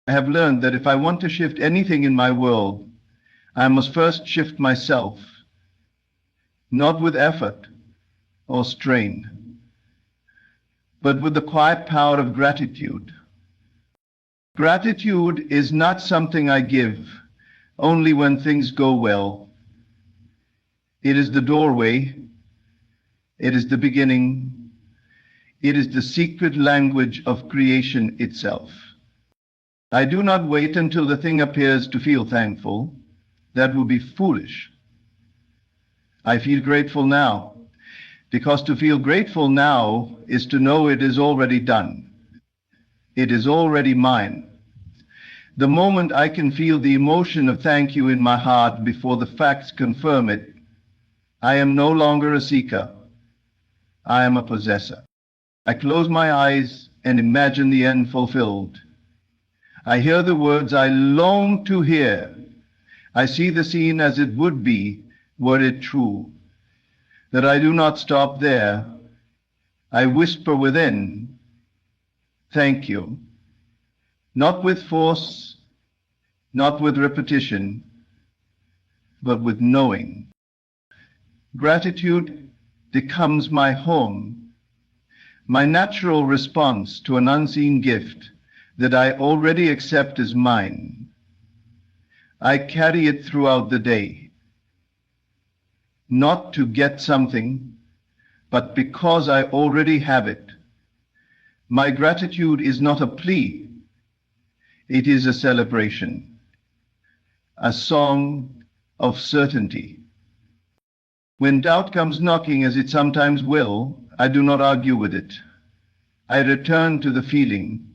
I have learned that if I want to shift anything in my world, I must first shift myself, not with effort or strain, but with the quiet power of gratitude. Gratitude is not something I give only when things go well. It is the doorway. It is the beginning. It is the secret language of creation itself. I do not wait until the thing appears to feel thankful. That would be foolish. I feel grateful now, because to feel grateful now is to know it is already done. It is already mine. The moment I can feel the emotion of thank you in my heart before the facts confirm it, I am no longer a seeker. I am a possessor. I close my eyes and imagine the end fulfilled. I hear the words I long to hear. I see the scene as it would be were it true. That I do not stop there. I whisper within, thank you. Not with force, not with repetition, but with knowing. Gratitude becomes my home, my natural response to an unseen gift that I already accept as mine. I carry it throughout the day, not to get something, but because I already have it. My gratitude is not a plea, it is a celebration, a song of certainty. When doubt comes knocking, as it sometimes will, I do not argue with it. I return to the feeling.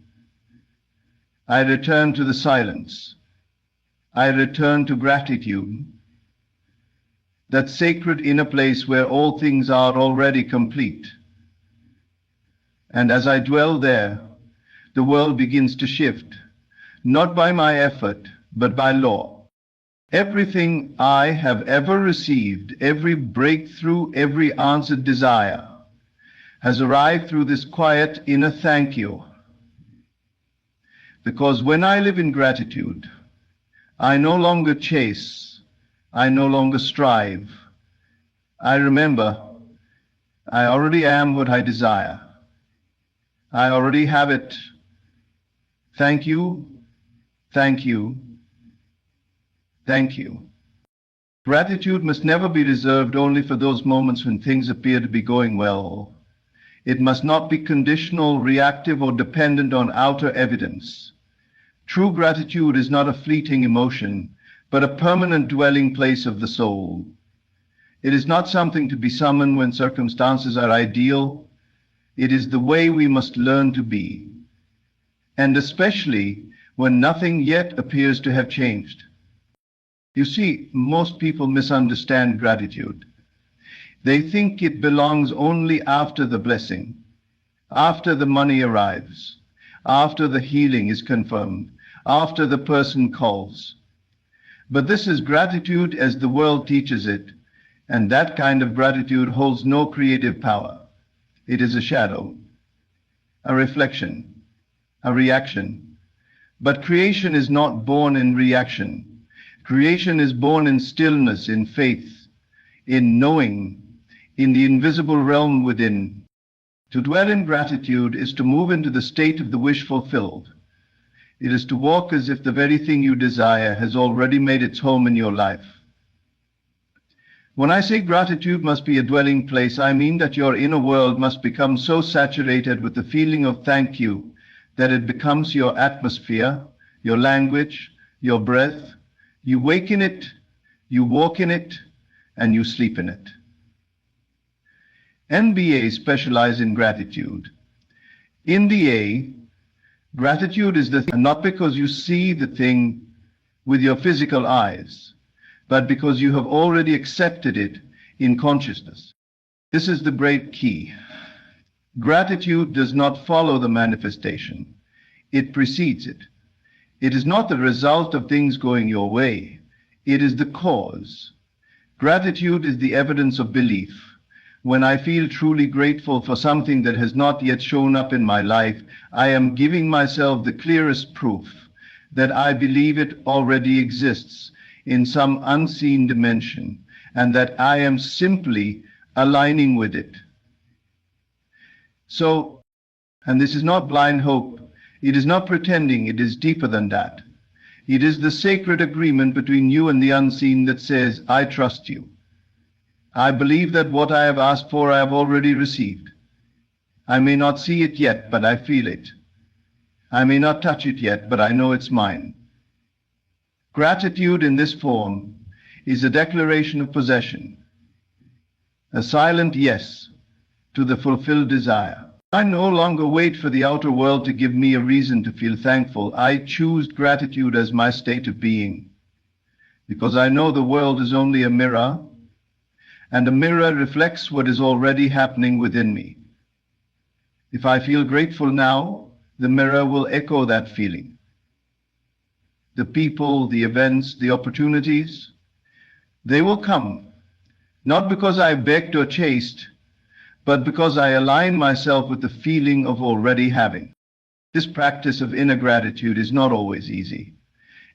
I return to the silence. I return to gratitude, that sacred inner place where all things are already complete. And as I dwell there, the world begins to shift, not by my effort, but by law. Everything I have ever received, every breakthrough, every answered desire, has arrived through this quiet inner thank you. Because when I live in gratitude, I no longer chase, I no longer strive. I remember, I already am what I desire. I already have it. Thank you, thank you, thank you. Gratitude must never be reserved only for those moments when things appear to be going well. It must not be conditional, reactive, or dependent on outer evidence. True gratitude is not a fleeting emotion, but a permanent dwelling place of the soul. It is not something to be summoned when circumstances are ideal. It is the way we must learn to be, and especially when nothing yet appears to have changed. You see, most people misunderstand gratitude. They think it belongs only after the blessing, after the money arrives, after the healing is confirmed, after the person calls. But this is gratitude as the world teaches it, and that kind of gratitude holds no creative power. It is a shadow, a reflection, a reaction. But creation is not born in reaction. Creation is born in stillness, in faith, in knowing, in the invisible realm within. To dwell in gratitude is to move into the state of the wish fulfilled. It is to walk as if the very thing you desire has already made its home in your life. When I say gratitude must be a dwelling place, I mean that your inner world must become so saturated with the feeling of thank you that it becomes your atmosphere, your language, your breath. You wake in it, you walk in it, and you sleep in it. NBA specialize in gratitude. In the A, gratitude is the thing, not because you see the thing with your physical eyes, but because you have already accepted it in consciousness. This is the great key. Gratitude does not follow the manifestation. It precedes it. It is not the result of things going your way. It is the cause. Gratitude is the evidence of belief. When I feel truly grateful for something that has not yet shown up in my life, I am giving myself the clearest proof that I believe it already exists in some unseen dimension, and that I am simply aligning with it. So, and this is not blind hope, it is not pretending, it is deeper than that. It is the sacred agreement between you and the unseen that says, I trust you. I believe that what I have asked for I have already received. I may not see it yet, but I feel it. I may not touch it yet, but I know it's mine. Gratitude in this form is a declaration of possession, a silent yes to the fulfilled desire. I no longer wait for the outer world to give me a reason to feel thankful. I choose gratitude as my state of being, because I know the world is only a mirror, and a mirror reflects what is already happening within me. If I feel grateful now, the mirror will echo that feeling. The people, the events, the opportunities, they will come, not because I begged or chased, but because I align myself with the feeling of already having. This practice of inner gratitude is not always easy,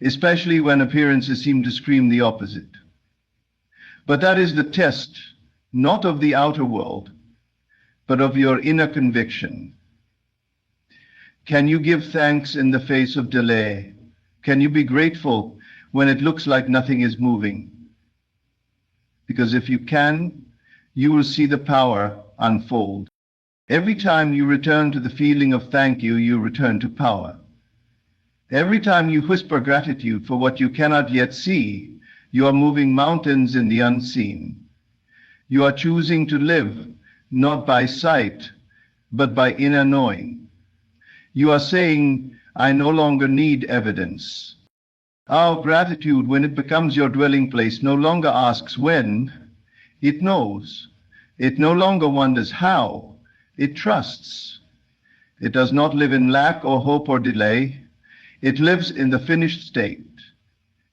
especially when appearances seem to scream the opposite. But that is the test, not of the outer world, but of your inner conviction. Can you give thanks in the face of delay? Can you be grateful when it looks like nothing is moving? Because if you can, you will see the power unfold. Every time you return to the feeling of thank you, you return to power. Every time you whisper gratitude for what you cannot yet see, you are moving mountains in the unseen. You are choosing to live not by sight, but by inner knowing. You are saying, I no longer need evidence. Our gratitude, when it becomes your dwelling place, no longer asks when, it knows. It no longer wonders how, it trusts. It does not live in lack or hope or delay. It lives in the finished state.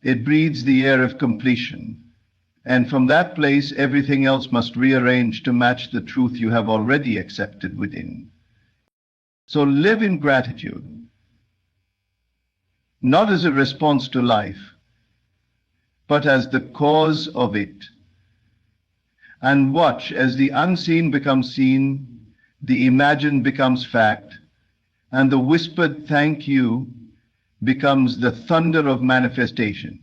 It breathes the air of completion. And from that place, everything else must rearrange to match the truth you have already accepted within. So live in gratitude, not as a response to life, but as the cause of it. And watch as the unseen becomes seen, the imagined becomes fact, and the whispered thank you becomes the thunder of manifestation.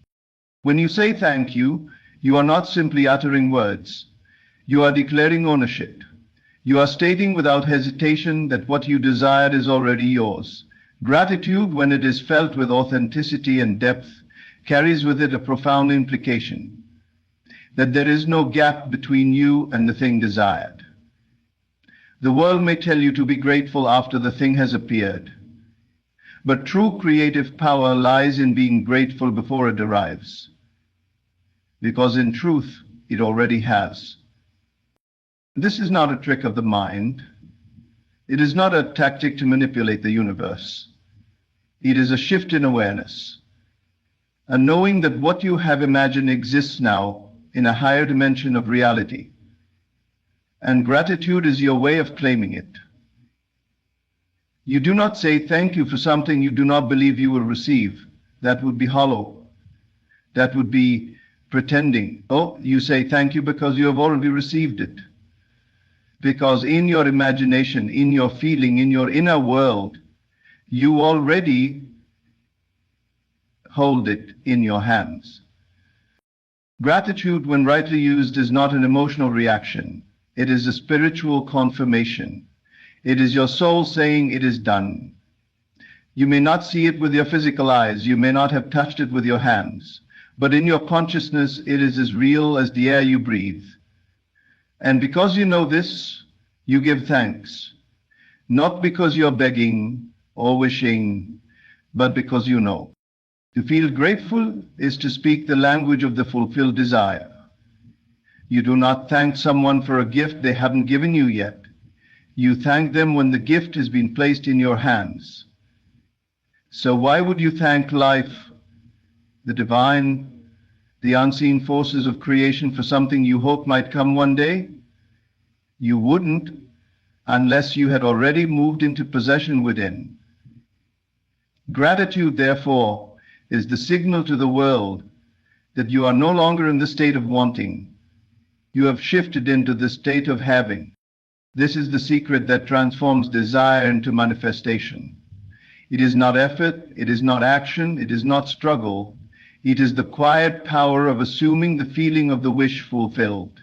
When you say thank you, you are not simply uttering words. You are declaring ownership. You are stating without hesitation that what you desired is already yours. Gratitude, when it is felt with authenticity and depth, carries with it a profound implication, that there is no gap between you and the thing desired. The world may tell you to be grateful after the thing has appeared, but true creative power lies in being grateful before it arrives, because in truth, it already has. This is not a trick of the mind. It is not a tactic to manipulate the universe. It is a shift in awareness, a knowing that what you have imagined exists now in a higher dimension of reality. And gratitude is your way of claiming it. You do not say thank you for something you do not believe you will receive. That would be hollow. That would be pretending. Oh, you say thank you because you have already received it. Because in your imagination, in your feeling, in your inner world, you already hold it in your hands. Gratitude, when rightly used, is not an emotional reaction. It is a spiritual confirmation. It is your soul saying it is done. You may not see it with your physical eyes. You may not have touched it with your hands. But in your consciousness, it is as real as the air you breathe. And because you know this, you give thanks. Not because you're begging or wishing, but because you know. To feel grateful is to speak the language of the fulfilled desire. You do not thank someone for a gift they haven't given you yet. You thank them when the gift has been placed in your hands. So why would you thank life, the divine, the unseen forces of creation for something you hope might come one day? You wouldn't unless you had already moved into possession within. Gratitude, therefore, is the signal to the world that you are no longer in the state of wanting. You have shifted into the state of having. This is the secret that transforms desire into manifestation. It is not effort, it is not action, it is not struggle. It is the quiet power of assuming the feeling of the wish fulfilled.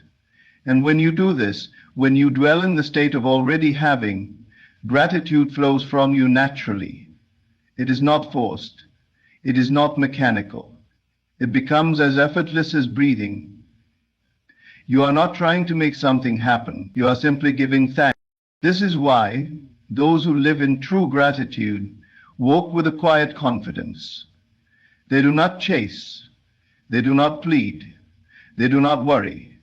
And when you do this, when you dwell in the state of already having, gratitude flows from you naturally. It is not forced. It is not mechanical. It becomes as effortless as breathing. You are not trying to make something happen. You are simply giving thanks. This is why those who live in true gratitude walk with a quiet confidence. They do not chase. They do not plead. They do not worry.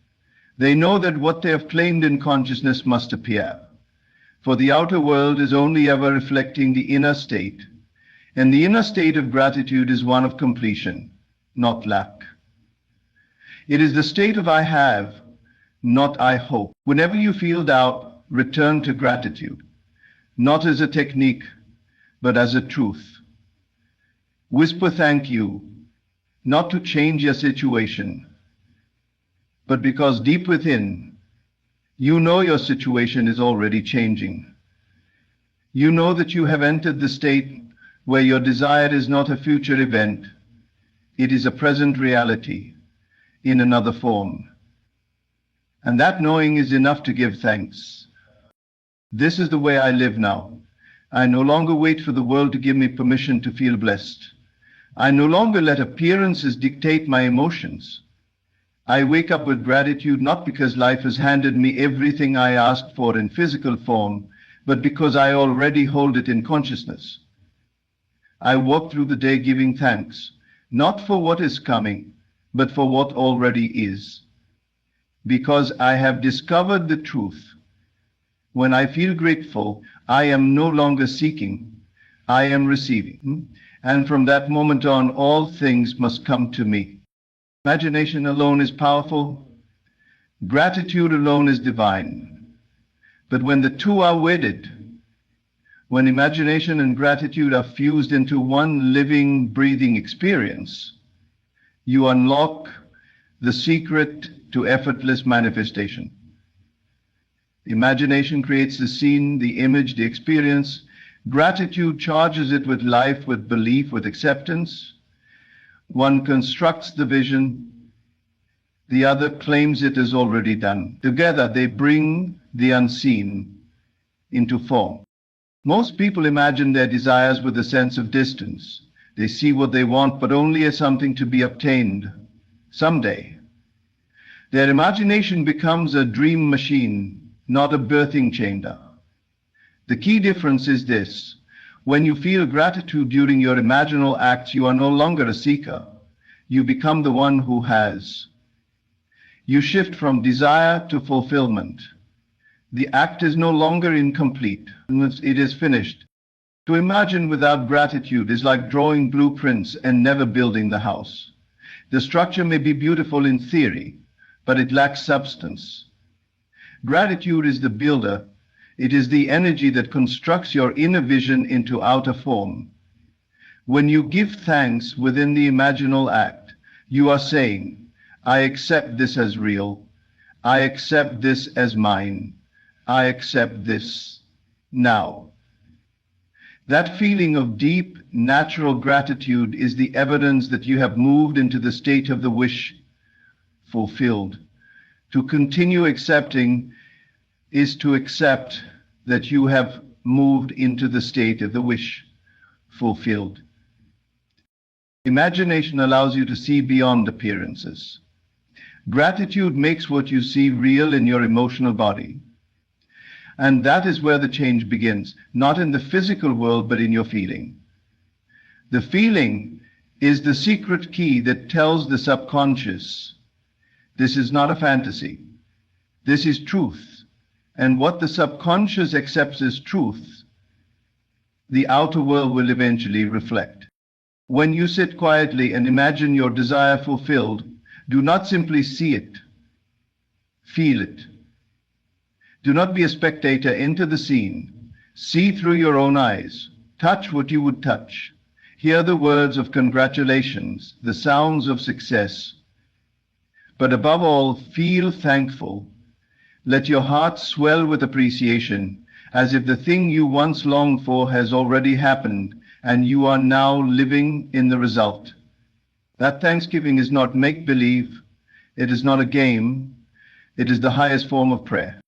They know that what they have claimed in consciousness must appear. For the outer world is only ever reflecting the inner state. And the inner state of gratitude is one of completion, not lack. It is the state of I have, not I hope. Whenever you feel doubt, return to gratitude, not as a technique, but as a truth. Whisper thank you, not to change your situation, but because deep within, you know your situation is already changing. You know that you have entered the state where your desire is not a future event, it is a present reality in another form. And that knowing is enough to give thanks. This is the way I live now. I no longer wait for the world to give me permission to feel blessed. I no longer let appearances dictate my emotions. I wake up with gratitude not because life has handed me everything I asked for in physical form, but because I already hold it in consciousness. I walk through the day giving thanks, not for what is coming, but for what already is. Because I have discovered the truth. When I feel grateful, I am no longer seeking, I am receiving. And from that moment on, all things must come to me. Imagination alone is powerful. Gratitude alone is divine. But when the two are wedded, when imagination and gratitude are fused into one living, breathing experience, you unlock the secret to effortless manifestation. Imagination creates the scene, the image, the experience. Gratitude charges it with life, with belief, with acceptance. One constructs the vision, the other claims it is already done. Together they bring the unseen into form. Most people imagine their desires with a sense of distance. They see what they want, but only as something to be obtained someday. Their imagination becomes a dream machine, not a birthing chamber. The key difference is this. When you feel gratitude during your imaginal acts, you are no longer a seeker. You become the one who has. You shift from desire to fulfillment. The act is no longer incomplete. It is finished. To imagine without gratitude is like drawing blueprints and never building the house. The structure may be beautiful in theory, but it lacks substance. Gratitude is the builder. It is the energy that constructs your inner vision into outer form. When you give thanks within the imaginal act, you are saying, I accept this as real. I accept this as mine. I accept this now. That feeling of deep, natural gratitude is the evidence that you have moved into the state of the wish fulfilled. To continue accepting is to accept that you have moved into the state of the wish fulfilled. Imagination allows you to see beyond appearances. Gratitude makes what you see real in your emotional body. And that is where the change begins, not in the physical world, but in your feeling. The feeling is the secret key that tells the subconscious, this is not a fantasy. This is truth. And what the subconscious accepts as truth, the outer world will eventually reflect. When you sit quietly and imagine your desire fulfilled, do not simply see it, feel it. Do not be a spectator. Enter the scene. See through your own eyes. Touch what you would touch. Hear the words of congratulations, the sounds of success. But above all, feel thankful. Let your heart swell with appreciation, as if the thing you once longed for has already happened, and you are now living in the result. That thanksgiving is not make-believe. It is not a game. It is the highest form of prayer.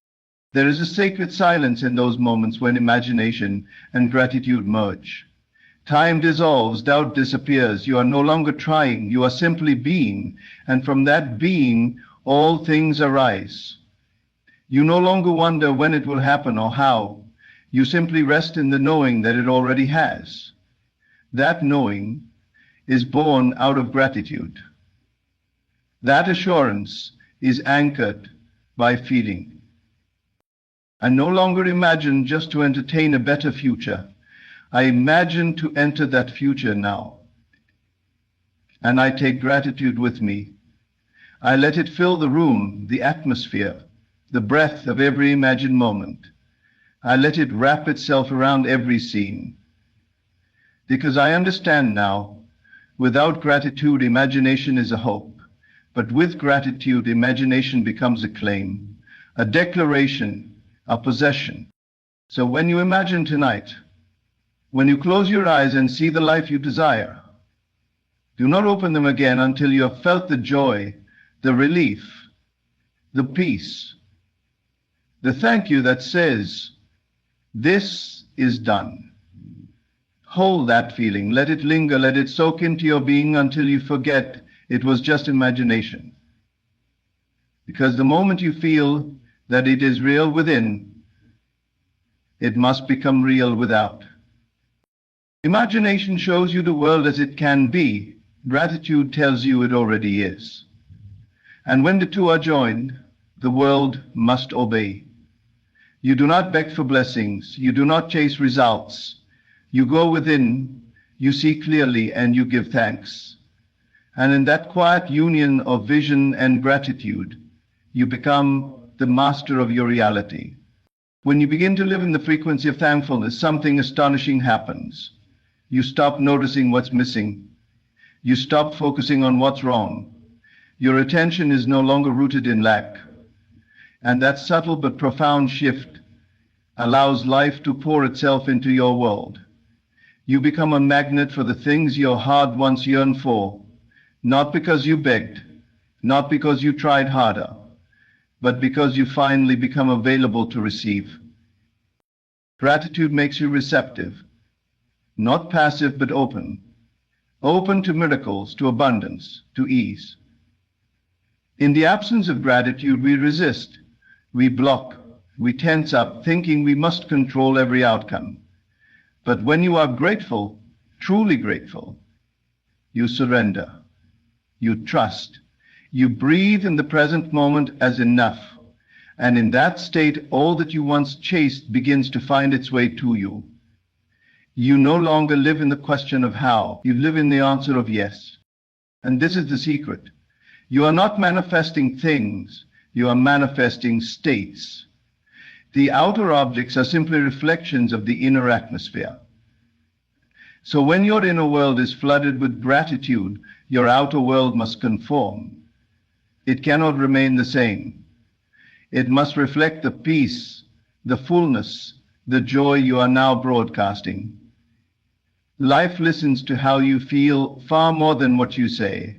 There is a sacred silence in those moments when imagination and gratitude merge. Time dissolves, doubt disappears. You are no longer trying, you are simply being, and from that being, all things arise. You no longer wonder when it will happen or how. You simply rest in the knowing that it already has. That knowing is born out of gratitude. That assurance is anchored by feeling. I no longer imagine just to entertain a better future. I imagine to enter that future now. And I take gratitude with me. I let it fill the room, the atmosphere, the breath of every imagined moment. I let it wrap itself around every scene. Because I understand now, without gratitude, imagination is a hope. But with gratitude, imagination becomes a claim, a declaration, a possession. So when you imagine tonight, when you close your eyes and see the life you desire, do not open them again until you have felt the joy, the relief, the peace, the thank you that says, this is done. Hold that feeling, let it linger, let it soak into your being until you forget it was just imagination. Because the moment you feel that it is real within, it must become real without. Imagination shows you the world as it can be. Gratitude tells you it already is. And when the two are joined, the world must obey. You do not beg for blessings. You do not chase results. You go within, you see clearly, and you give thanks. And in that quiet union of vision and gratitude, you become the master of your reality. When you begin to live in the frequency of thankfulness, something astonishing happens. You stop noticing what's missing. You stop focusing on what's wrong. Your attention is no longer rooted in lack. And that subtle but profound shift allows life to pour itself into your world. You become a magnet for the things your heart once yearned for, not because you begged, not because you tried harder, but because you finally become available to receive. Gratitude makes you receptive, not passive but open, open to miracles, to abundance, to ease. In the absence of gratitude, we resist, we block, we tense up, thinking we must control every outcome. But when you are grateful, truly grateful, you surrender, you trust, you breathe in the present moment as enough. And in that state, all that you once chased begins to find its way to you. You no longer live in the question of how, you live in the answer of yes. And this is the secret. You are not manifesting things, you are manifesting states. The outer objects are simply reflections of the inner atmosphere. So when your inner world is flooded with gratitude, your outer world must conform. It cannot remain the same. It must reflect the peace, the fullness, the joy you are now broadcasting. Life listens to how you feel far more than what you say.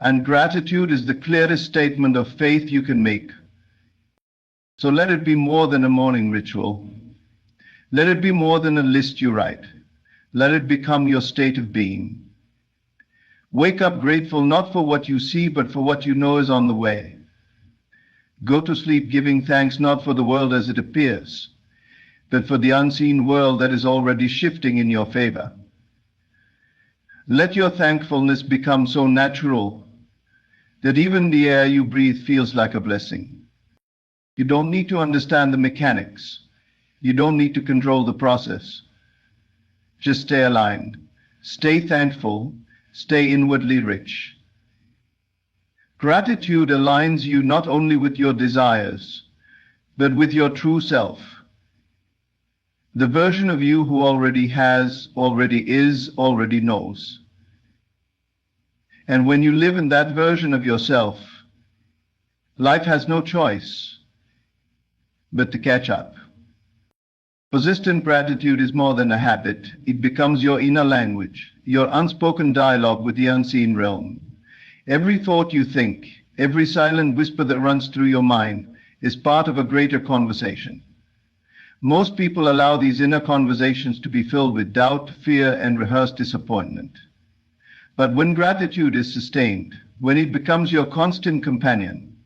And gratitude is the clearest statement of faith you can make. So let it be more than a morning ritual. Let it be more than a list you write. Let it become your state of being. Wake up grateful not for what you see, but for what you know is on the way. Go to sleep giving thanks not for the world as it appears, but for the unseen world that is already shifting in your favor. Let your thankfulness become so natural that even the air you breathe feels like a blessing. You don't need to understand the mechanics. You don't need to control the process. Just stay aligned, stay thankful, stay inwardly rich. Gratitude aligns you not only with your desires, but with your true self. The version of you who already has, already is, already knows. And when you live in that version of yourself, life has no choice but to catch up. Persistent gratitude is more than a habit. It becomes your inner language, your unspoken dialogue with the unseen realm. Every thought you think, every silent whisper that runs through your mind is part of a greater conversation. Most people allow these inner conversations to be filled with doubt, fear, and rehearsed disappointment. But when gratitude is sustained, when it becomes your constant companion,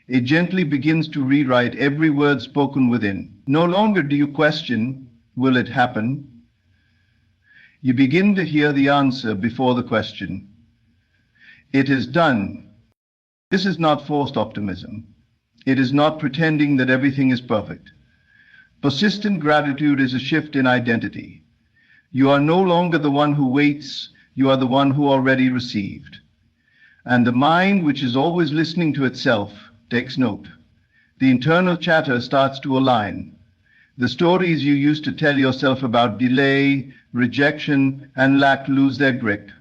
it gently begins to rewrite every word spoken within. No longer do you question, will it happen? You begin to hear the answer before the question. It is done. This is not forced optimism. It is not pretending that everything is perfect. Persistent gratitude is a shift in identity. You are no longer the one who waits, you are the one who already received. And the mind, which is always listening to itself, takes note. The internal chatter starts to align. The stories you used to tell yourself about delay, rejection, and lack lose their grip.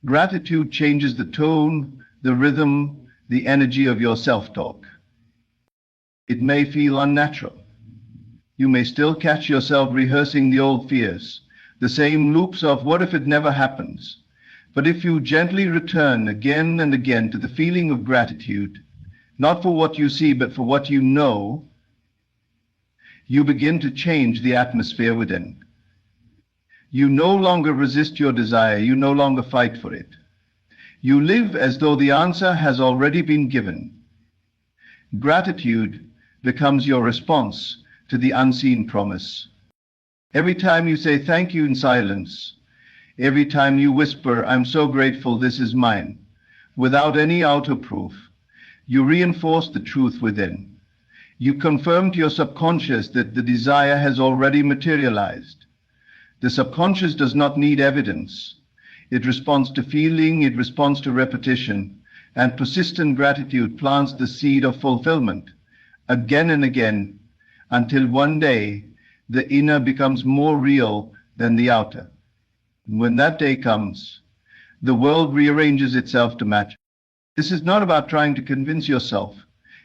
Gratitude changes the tone, the rhythm, the energy of your self-talk. It may feel unnatural. You may still catch yourself rehearsing the old fears, the same loops of what if it never happens. But if you gently return again and again to the feeling of gratitude, not for what you see, but for what you know, you begin to change the atmosphere within. You no longer resist your desire, you no longer fight for it. You live as though the answer has already been given. Gratitude becomes your response to the unseen promise. Every time you say thank you in silence, every time you whisper, I'm so grateful this is mine, without any outer proof, you reinforce the truth within. You confirm to your subconscious that the desire has already materialized. The subconscious does not need evidence. It responds to feeling, it responds to repetition, and persistent gratitude plants the seed of fulfillment again and again, until one day the inner becomes more real than the outer. When that day comes, the world rearranges itself to match. This is not about trying to convince yourself.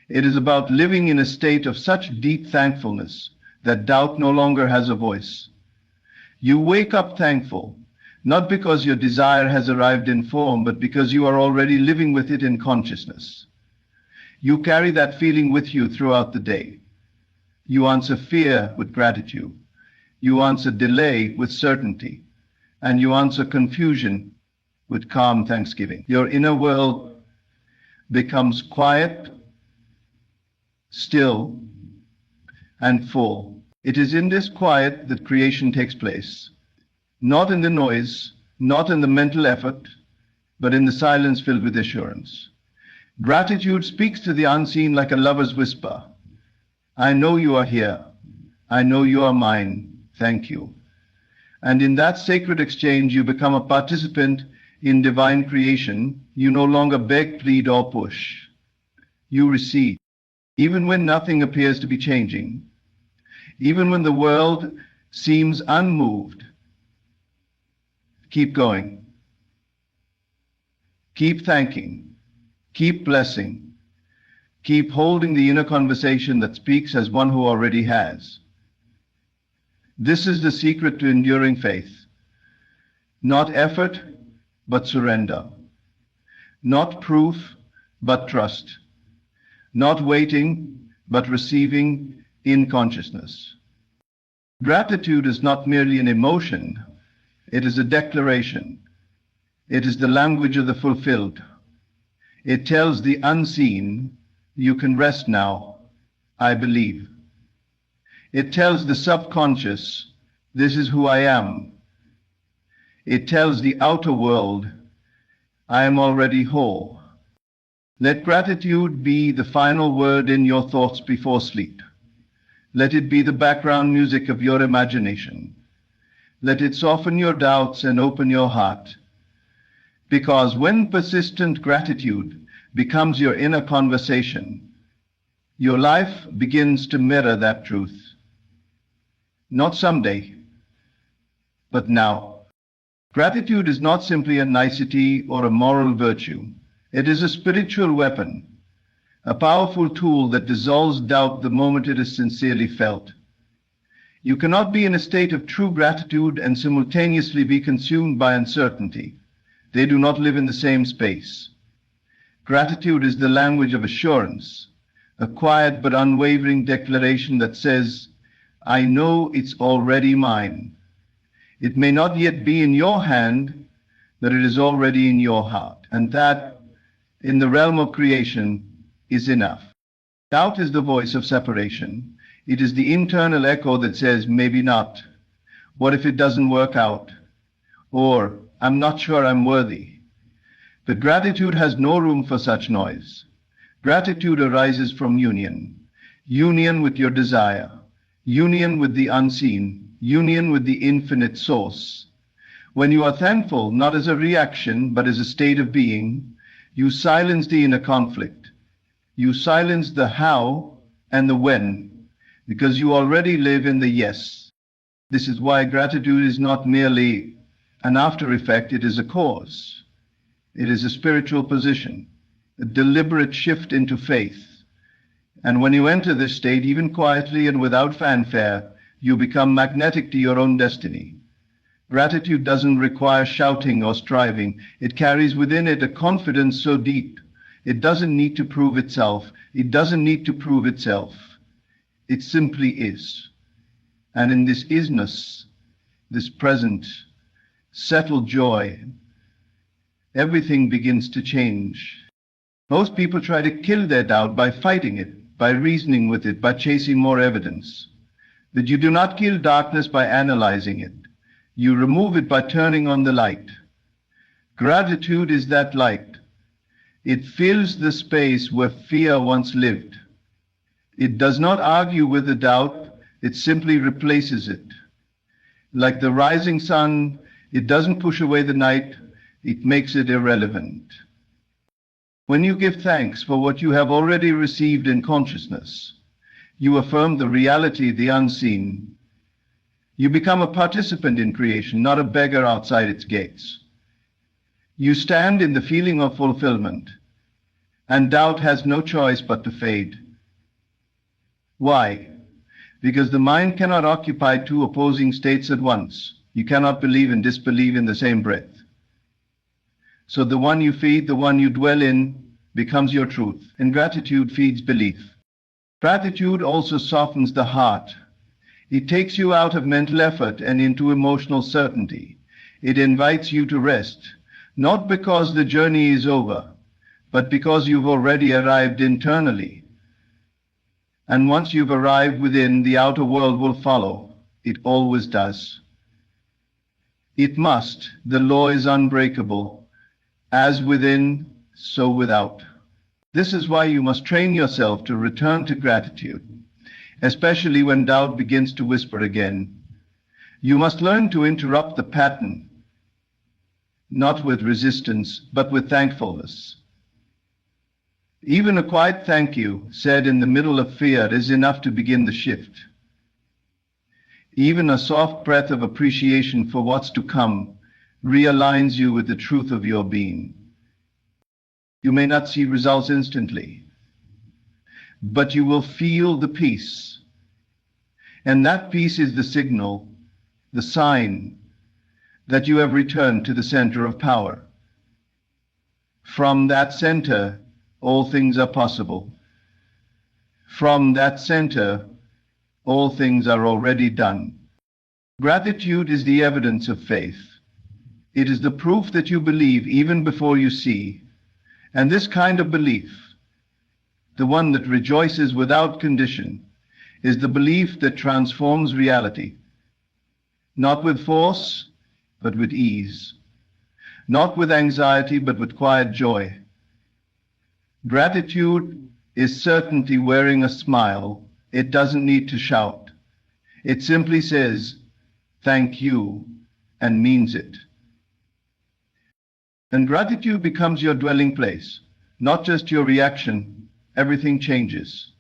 It is about living in a state of such deep thankfulness that doubt no longer has a voice. You wake up thankful, not because your desire has arrived in form, but because you are already living with it in consciousness. You carry that feeling with you throughout the day. You answer fear with gratitude. You answer delay with certainty. And you answer confusion with calm thanksgiving. Your inner world becomes quiet, still, and full. It is in this quiet that creation takes place. Not in the noise, not in the mental effort, but in the silence filled with assurance. Gratitude speaks to the unseen like a lover's whisper. I know you are here. I know you are mine. Thank you. And in that sacred exchange, you become a participant in divine creation. You no longer beg, plead, or push. You receive. Even when nothing appears to be changing, even when the world seems unmoved, keep going. Keep thanking. Keep blessing. Keep holding the inner conversation that speaks as one who already has. This is the secret to enduring faith. Not effort, but surrender. Not proof, but trust. Not waiting, but receiving in consciousness. Gratitude is not merely an emotion, it is a declaration. It is the language of the fulfilled. It tells the unseen, you can rest now, I believe. It tells the subconscious, this is who I am. It tells the outer world, I am already whole. Let gratitude be the final word in your thoughts before sleep. Let it be the background music of your imagination. Let it soften your doubts and open your heart. Because when persistent gratitude becomes your inner conversation, your life begins to mirror that truth. not someday, but now. Gratitude is not simply a nicety or a moral virtue. It is a spiritual weapon, a powerful tool that dissolves doubt the moment it is sincerely felt. You cannot be in a state of true gratitude and simultaneously be consumed by uncertainty. They do not live in the same space. Gratitude is the language of assurance, a quiet but unwavering declaration that says, I know it's already mine. It may not yet be in your hand, but it is already in your heart. And that, in the realm of creation, is enough. Doubt is the voice of separation. It is the internal echo that says, maybe not. What if it doesn't work out? Or, I'm not sure I'm worthy. But gratitude has no room for such noise. Gratitude arises from union. Union with your desire. Union with the unseen. Union with the infinite source. When you are thankful, not as a reaction, but as a state of being, you silence the inner conflict. You silence the how and the when, because you already live in the yes. This is why gratitude is not merely an after effect, it is a cause. It is a spiritual position, a deliberate shift into faith. And when you enter this state, even quietly and without fanfare, you become magnetic to your own destiny. Gratitude doesn't require shouting or striving. It carries within it a confidence so deep. It doesn't need to prove itself. It doesn't need to prove itself. It simply is. And in this isness, this present, settled joy, everything begins to change. Most people try to kill their doubt by fighting it, by reasoning with it, by chasing more evidence. But you do not kill darkness by analyzing it. You remove it by turning on the light. Gratitude is that light. It fills the space where fear once lived. It does not argue with the doubt, it simply replaces it. Like the rising sun, it doesn't push away the night, it makes it irrelevant. When you give thanks for what you have already received in consciousness, you affirm the reality, the unseen. You become a participant in creation, not a beggar outside its gates. You stand in the feeling of fulfillment, and doubt has no choice but to fade. Why? Because the mind cannot occupy two opposing states at once. You cannot believe and disbelieve in the same breath. So the one you feed, the one you dwell in, becomes your truth, and gratitude feeds belief. Gratitude also softens the heart. It takes you out of mental effort and into emotional certainty. It invites you to rest, not because the journey is over, but because you've already arrived internally. And once you've arrived within, the outer world will follow. It always does. It must. The law is unbreakable. As within, so without. This is why you must train yourself to return to gratitude, especially when doubt begins to whisper again. You must learn to interrupt the pattern, not with resistance, but with thankfulness. Even a quiet thank you, said in the middle of fear, is enough to begin the shift. Even a soft breath of appreciation for what's to come realigns you with the truth of your being. You may not see results instantly, but you will feel the peace. And that peace is the signal, the sign that you have returned to the center of power. From that center, all things are possible. From that center, all things are already done. Gratitude is the evidence of faith. It is the proof that you believe even before you see. And this kind of belief, the one that rejoices without condition, is the belief that transforms reality. Not with force, but with ease. Not with anxiety, but with quiet joy. Gratitude is certainty wearing a smile. It doesn't need to shout. It simply says, thank you, and means it. And gratitude becomes your dwelling place, not just your reaction. Everything changes.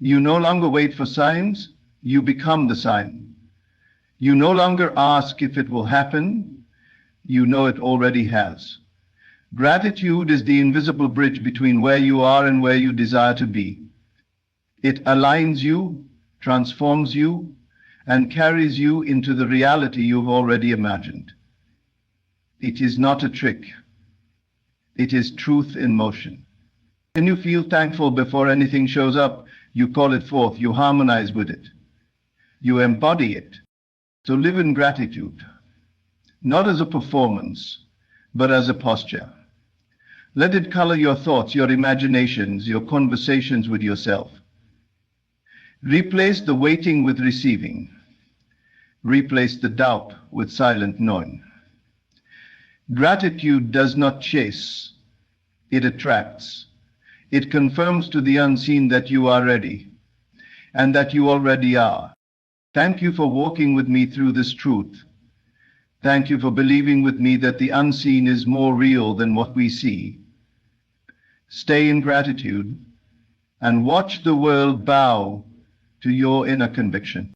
You no longer wait for signs, you become the sign. You no longer ask if it will happen, you know it already has. Gratitude is the invisible bridge between where you are and where you desire to be. It aligns you, transforms you, and carries you into the reality you've already imagined. It is not a trick. It is truth in motion. When you feel thankful before anything shows up, you call it forth, you harmonize with it. You embody it. So live in gratitude, not as a performance, but as a posture. Let it color your thoughts, your imaginations, your conversations with yourself. Replace the waiting with receiving. Replace the doubt with silent knowing. Gratitude does not chase, it attracts. It confirms to the unseen that you are ready and that you already are. Thank you for walking with me through this truth. Thank you for believing with me that the unseen is more real than what we see. Stay in gratitude and watch the world bow to your inner conviction.